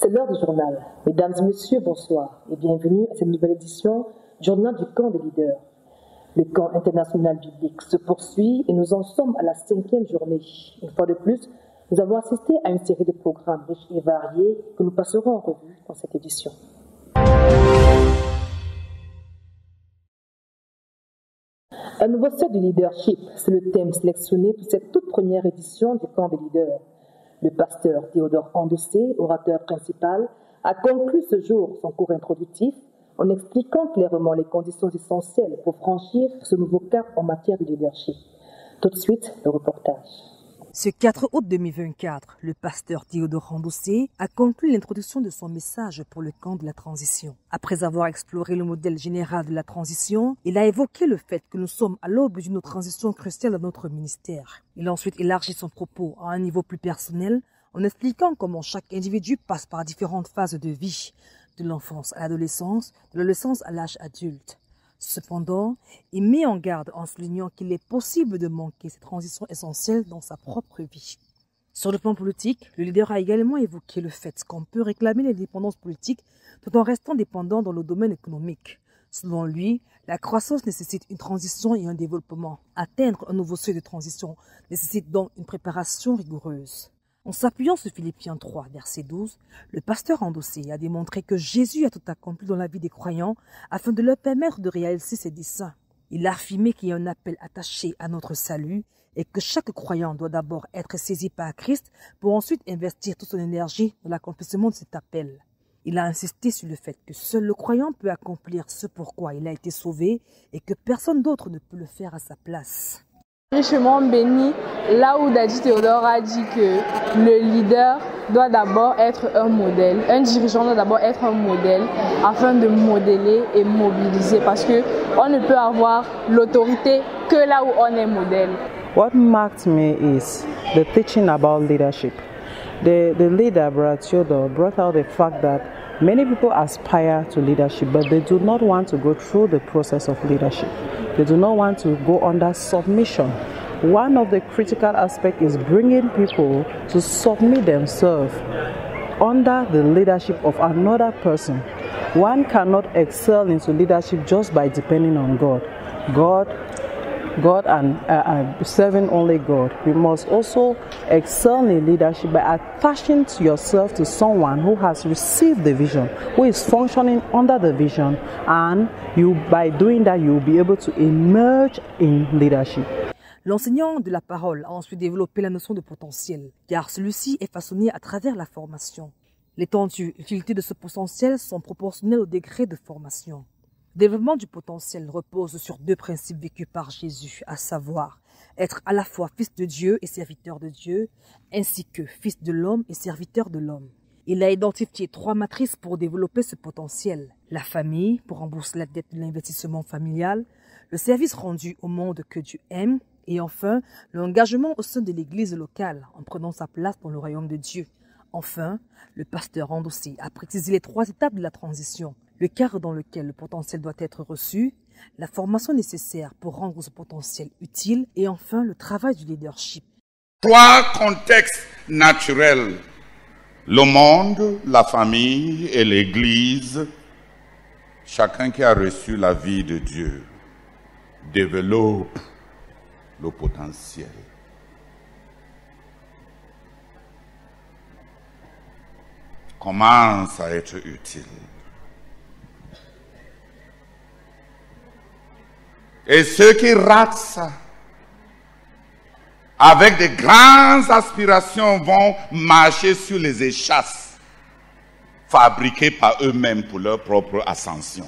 C'est l'heure du journal. Mesdames et messieurs, bonsoir et bienvenue à cette nouvelle édition du journal du camp des leaders. Le camp international biblique se poursuit et nous en sommes à la 5e journée. Une fois de plus, nous avons assisté à une série de programmes riches et variés que nous passerons en revue dans cette édition. Un nouveau set du leadership, c'est le thème sélectionné pour cette toute première édition du camp des leaders. Le pasteur Théodore Andossé, orateur principal, a conclu ce jour son cours introductif en expliquant clairement les conditions essentielles pour franchir ce nouveau cap en matière de leadership. Tout de suite, le reportage. Ce 4 août 2024, le pasteur Théodore Andossé a conclu l'introduction de son message pour le camp de la transition. Après avoir exploré le modèle général de la transition, il a évoqué le fait que nous sommes à l'aube d'une transition cruciale dans notre ministère. Il a ensuite élargi son propos à un niveau plus personnel en expliquant comment chaque individu passe par différentes phases de vie, de l'enfance à l'adolescence, de l'adolescence à l'âge adulte. Cependant, il met en garde en soulignant qu'il est possible de manquer ces transitions essentielles dans sa propre vie. Sur le plan politique, le leader a également évoqué le fait qu'on peut réclamer l'indépendance politique tout en restant dépendant dans le domaine économique. Selon lui, la croissance nécessite une transition et un développement. Atteindre un nouveau seuil de transition nécessite donc une préparation rigoureuse. En s'appuyant sur Philippiens 3, verset 12, le pasteur Andossé a démontré que Jésus a tout accompli dans la vie des croyants afin de leur permettre de réaliser ses desseins. Il a affirmé qu'il y a un appel attaché à notre salut et que chaque croyant doit d'abord être saisi par Christ pour ensuite investir toute son énergie dans l'accomplissement de cet appel. Il a insisté sur le fait que seul le croyant peut accomplir ce pourquoi il a été sauvé et que personne d'autre ne peut le faire à sa place. Richement béni, là où Daddy Théodore a dit que le leader doit d'abord être un modèle, un dirigeant doit d'abord être un modèle afin de modeler et mobiliser parce que on ne peut avoir l'autorité que là où on est modèle. What marked me is the teaching about leadership. The leader, Brother Theodore, brought out the fact that many people aspire to leadership, but they do not want to go through the process of leadership. They do not want to go under submission. One of the critical aspects is bringing people to submit themselves under the leadership of another person. One cannot excel into leadership just by depending on God and serving only God. We must also excel in leadership by attaching yourself to someone who has received the vision, who is functioning under the vision, and by doing that, you will be able to emerge in leadership. L'enseignant de la parole a ensuite développé la notion de potentiel, car celui-ci est façonné à travers la formation. L'étendue et l'utilité de ce potentiel sont proportionnelles au degré de formation. Le développement du potentiel repose sur deux principes vécus par Jésus, à savoir être à la fois fils de Dieu et serviteur de Dieu, ainsi que fils de l'homme et serviteur de l'homme. Il a identifié 3 matrices pour développer ce potentiel. La famille, pour rembourser la dette de l'investissement familial, le service rendu au monde que Dieu aime, et enfin, l'engagement au sein de l'église locale, en prenant sa place dans le royaume de Dieu. Enfin, le pasteur Andossé a précisé les 3 étapes de la transition. Le cadre dans lequel le potentiel doit être reçu, la formation nécessaire pour rendre ce potentiel utile et enfin le travail du leadership. 3 contextes naturels, le monde, la famille et l'Église. Chacun qui a reçu la vie de Dieu développe le potentiel. Commence à être utile. Et ceux qui ratent ça, avec de grandes aspirations, vont marcher sur les échasses fabriquées par eux-mêmes pour leur propre ascension.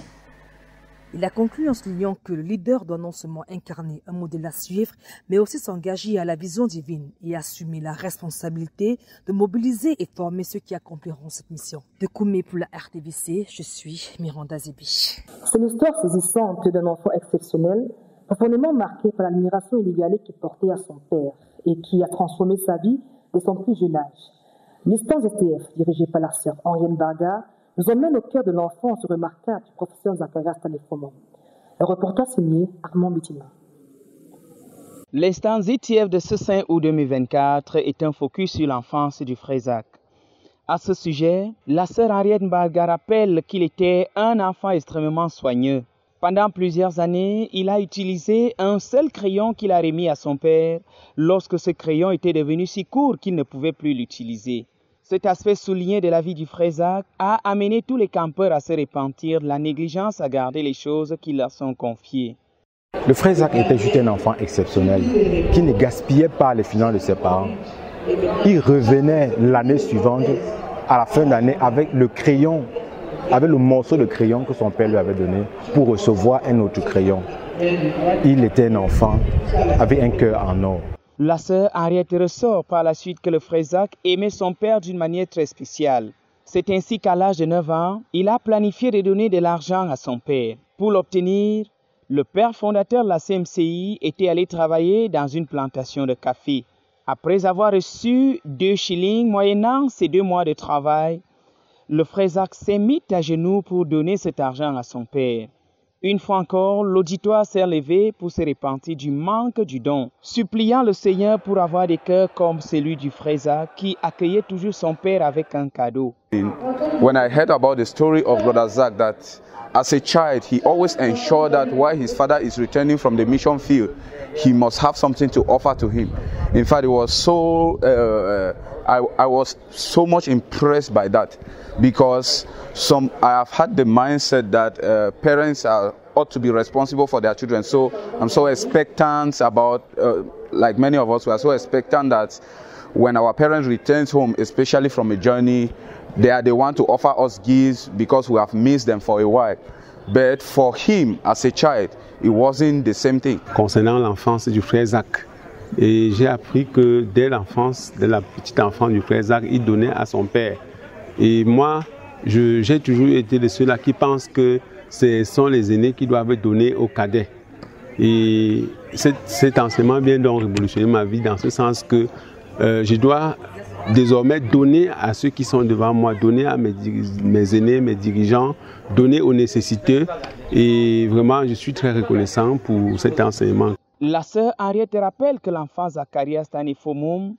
Il a conclu en soulignant que le leader doit non seulement incarner un modèle à suivre, mais aussi s'engager à la vision divine et assumer la responsabilité de mobiliser et former ceux qui accompliront cette mission. De Koumé pour la RTVC, je suis Miranda Zebi. C'est l'histoire saisissante d'un enfant exceptionnel, profondément marqué par l'admiration inégalée qu'il portait à son père et qui a transformé sa vie dès son plus jeune âge. L'instance STF, dirigée par la sœur Henriette Barga, nous emmène au cœur de l'enfance remarquable du professeur Zacharias Taléfomon. Un reportage signé Armand Bitima. L'instance ITF de ce 5 août 2024 est un focus sur l'enfance du frère Zach. À ce sujet, la sœur Henriette Mbarga rappelle qu'il était un enfant extrêmement soigneux. Pendant plusieurs années, il a utilisé un seul crayon qu'il a remis à son père lorsque ce crayon était devenu si court qu'il ne pouvait plus l'utiliser. Cet aspect souligné de la vie du frère Zach a amené tous les campeurs à se repentir de la négligence à garder les choses qui leur sont confiées. Le frère Zach était juste un enfant exceptionnel qui ne gaspillait pas les finances de ses parents. Il revenait l'année suivante, à la fin d'année, avec le crayon, avec le morceau de crayon que son père lui avait donné pour recevoir un autre crayon. Il était un enfant avec un cœur en or. La sœur Henriette ressort par la suite que le frère Zach aimait son père d'une manière très spéciale. C'est ainsi qu'à l'âge de 9 ans, il a planifié de donner de l'argent à son père. Pour l'obtenir, le père fondateur de la CMCI était allé travailler dans une plantation de café. Après avoir reçu 2 shillings moyennant ces 2 mois de travail, le frère Zach s'est mis à genoux pour donner cet argent à son père. Une fois encore, l'auditoire s'est levé pour se repentir du manque du don, suppliant le Seigneur pour avoir des cœurs comme celui du frère Zach qui accueillait toujours son père avec un cadeau. When I heard about the story of Brother Zach, that as a child he always ensured that while his father is returning from the mission field, he must have something to offer to him. In fact, it was so I was so much impressed by that, because I have had the mindset that parents ought to be responsible for their children. So I'm so expectant about, like many of us, we are so expectant that when our parents return home, especially from a journey, they want to offer us gifts because we have missed them for a while. But for him, as a child, it wasn't the same thing. Concernant l'enfance du frère Zach, et j'ai appris que dès l'enfance, dès la petite enfance du frère Zach, il donnait à son père. Et moi, j'ai toujours été de ceux-là qui pensent que ce sont les aînés qui doivent donner aux cadets. Et cet enseignement vient donc révolutionner ma vie dans ce sens que je dois désormais donner à ceux qui sont devant moi, donner à mes aînés, mes dirigeants, donner aux nécessiteux. Et vraiment, je suis très reconnaissant pour cet enseignement. La sœur Henriette rappelle que l'enfant Zacharias Tanifomum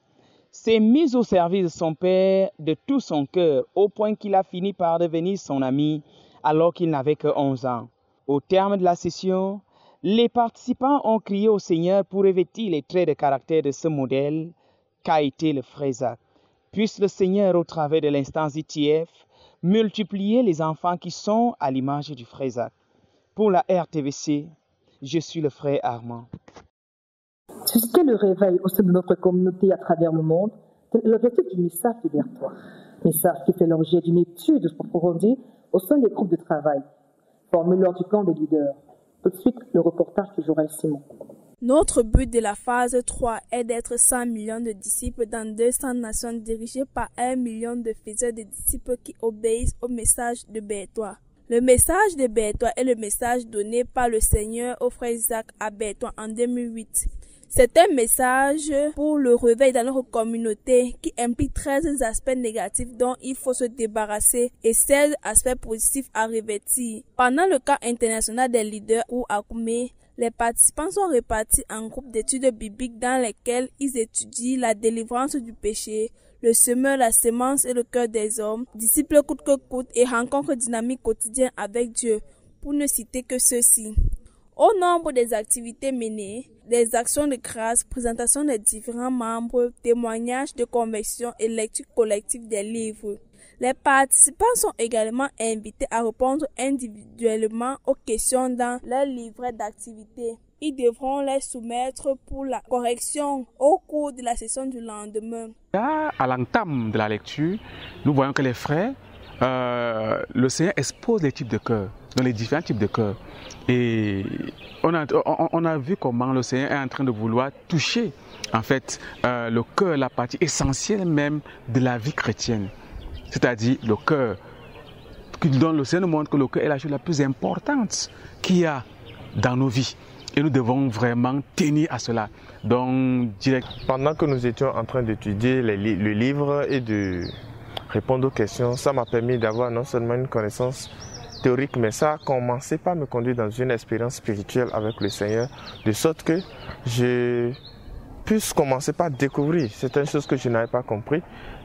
s'est mis au service de son père de tout son cœur, au point qu'il a fini par devenir son ami alors qu'il n'avait que 11 ans. Au terme de la session, les participants ont crié au Seigneur pour revêtir les traits de caractère de ce modèle qu'a été le frère Zach. Puisse le Seigneur, au travers de l'instance ITF, multiplier les enfants qui sont à l'image du frère Zach. Pour la RTVC, je suis le frère Armand. Susciter le réveil au sein de notre communauté à travers le monde, c'est l'objectif du message de Berthois. Message qui fait l'objet d'une étude approfondie au sein des groupes de travail, formés lors du camp des leaders. Tout de suite, le reportage de Jorel Simon. Notre but de la phase 3 est d'être 100 millions de disciples dans 200 nations dirigées par 1 million de faiseurs de disciples qui obéissent au message de Berthois. Le message de Berthois est le message donné par le Seigneur au frère Zach à Berthois en 2008. C'est un message pour le réveil dans notre communauté qui implique 13 aspects négatifs dont il faut se débarrasser et 16 aspects positifs à revêtir. Pendant le camp international des leaders ou Akoumé, les participants sont répartis en groupes d'études bibliques dans lesquels ils étudient la délivrance du péché, le semeur, la semence et le cœur des hommes, disciples coûte que coûte et rencontres dynamiques quotidiennes avec Dieu, pour ne citer que ceux-ci. Au nombre des activités menées, des actions de grâce, présentation des différents membres, témoignages de conversion et lecture collective des livres. Les participants sont également invités à répondre individuellement aux questions dans leur livret d'activité. Ils devront les soumettre pour la correction au cours de la session du lendemain. À l'entame de la lecture, nous voyons que les frères, le Seigneur expose les types de cœurs, dans les différents types de cœurs. Et on a vu comment le Seigneur est en train de vouloir toucher en fait le cœur, la partie essentielle même de la vie chrétienne. C'est-à-dire le cœur, dont le Seigneur nous montre que le cœur est la chose la plus importante qu'il y a dans nos vies. Et nous devons vraiment tenir à cela. Donc, pendant que nous étions en train d'étudier le livre et de répondre aux questions, ça m'a permis d'avoir non seulement une connaissance théorique, mais ça a commencé par me conduire dans une expérience spirituelle avec le Seigneur, de sorte que je puisse commencer par découvrir certaines choses que je n'avais pas compris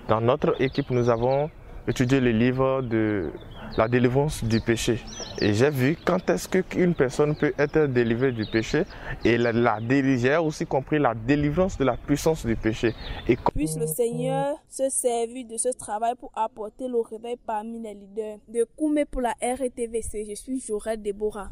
Dans notre équipe, nous avons étudié le livre de la délivrance du péché. Et j'ai vu quand est-ce qu'une personne peut être délivrée du péché. Et j'ai aussi compris la délivrance de la puissance du péché. Et Puisse le Seigneur se servir de ce travail pour apporter le réveil parmi les leaders. De Koumé pour la RTVC, je suis Jorel Déborah.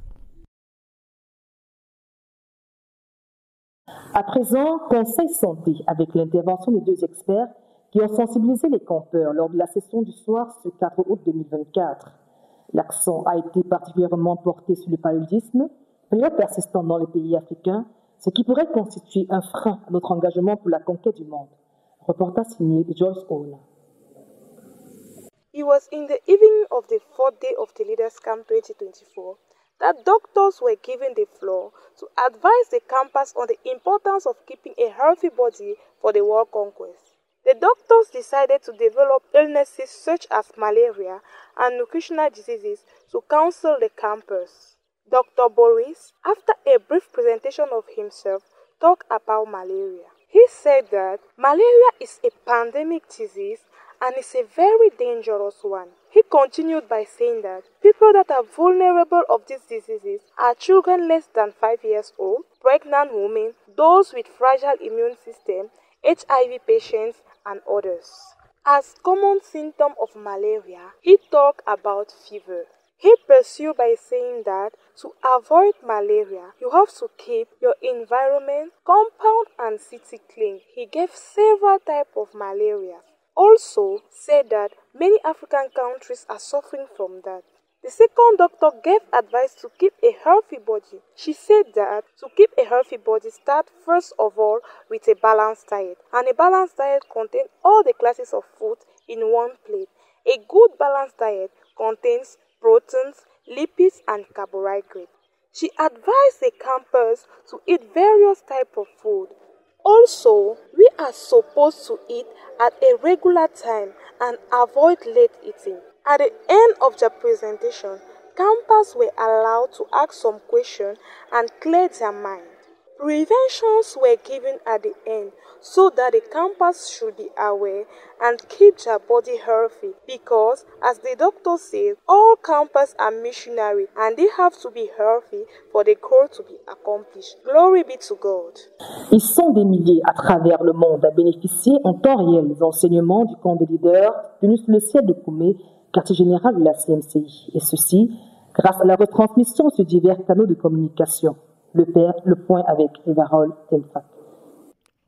À présent, Conseil Santé avec l'intervention de 2 experts qui ont sensibilisé les campeurs lors de la session du soir ce 4 août 2024. L'accent a été particulièrement porté sur le paludisme, période persistante dans les pays africains, ce qui pourrait constituer un frein à notre engagement pour la conquête du monde. Reportage signé de Joyce Owen. It was in the evening of the 4th day of the Leaders Camp 2024 that doctors were given the floor to advise the campers on the importance of keeping a healthy body for the world conquest. The doctors decided to develop illnesses such as malaria and nutritional diseases to counsel the campers. Dr. Boris, after a brief presentation of himself, talked about malaria. He said that malaria is a pandemic disease and is a very dangerous one. He continued by saying that people that are vulnerable of these diseases are children less than 5 years old, pregnant women, those with fragile immune system, HIV patients, and others. As common symptom of malaria, he talked about fever. He pursued by saying that to avoid malaria, you have to keep your environment, compound, and city clean. He gave several types of malaria. Also said that many African countries are suffering from that. The second doctor gave advice to keep a healthy body. She said that to keep a healthy body, start first of all with a balanced diet. And a balanced diet contains all the classes of food in one plate. A good balanced diet contains proteins, lipids, and carbohydrates. She advised the campers to eat various types of food. Also, we are supposed to eat at a regular time and avoid late eating. At the end of the presentation, campers were allowed to ask some questions and clear their mind. Preventions were given at the end so that the campers should be aware and keep their body healthy because, as the doctor said, all campers are missionaries and they have to be healthy for the goal to be accomplished. Glory be to God. Ils sont des milliers à travers le monde à bénéficier en temps réel des enseignements du camp des leaders tenu sous le ciel de Koumé, quartier général de la CNCI, et ceci grâce à la retransmission sur divers canaux de communication. Le point avec Evarol Temfak.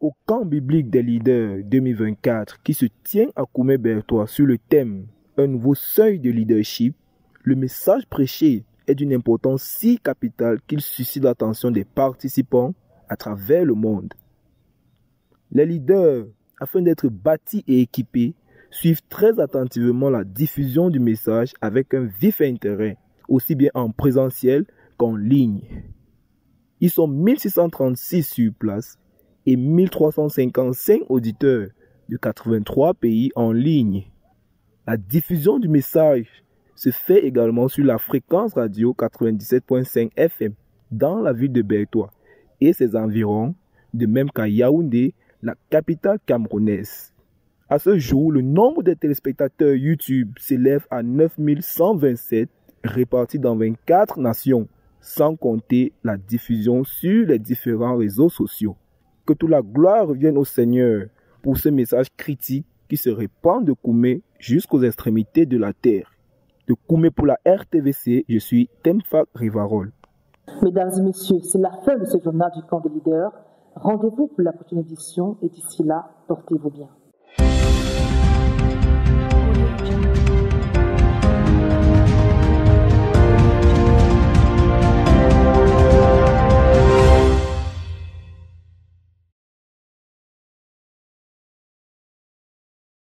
Au camp biblique des leaders 2024 qui se tient à Koumé-Bertois sur le thème « Un nouveau seuil de leadership », le message prêché est d'une importance si capitale qu'il suscite l'attention des participants à travers le monde. Les leaders, afin d'être bâtis et équipés, suivent très attentivement la diffusion du message avec un vif intérêt, aussi bien en présentiel qu'en ligne. Ils sont 1636 sur place et 1355 auditeurs de 83 pays en ligne. La diffusion du message se fait également sur la fréquence radio 97.5 FM dans la ville de Bertois et ses environs, de même qu'à Yaoundé, la capitale camerounaise. À ce jour, le nombre de téléspectateurs YouTube s'élève à 9127 répartis dans 24 nations, sans compter la diffusion sur les différents réseaux sociaux. Que toute la gloire revienne au Seigneur pour ce message critique qui se répand de Koumé jusqu'aux extrémités de la terre. De Koumé pour la RTVC, je suis Temfak Rivarol. Mesdames et messieurs, c'est la fin de ce journal du camp des leaders. Rendez-vous pour la prochaine édition et d'ici là, portez-vous bien.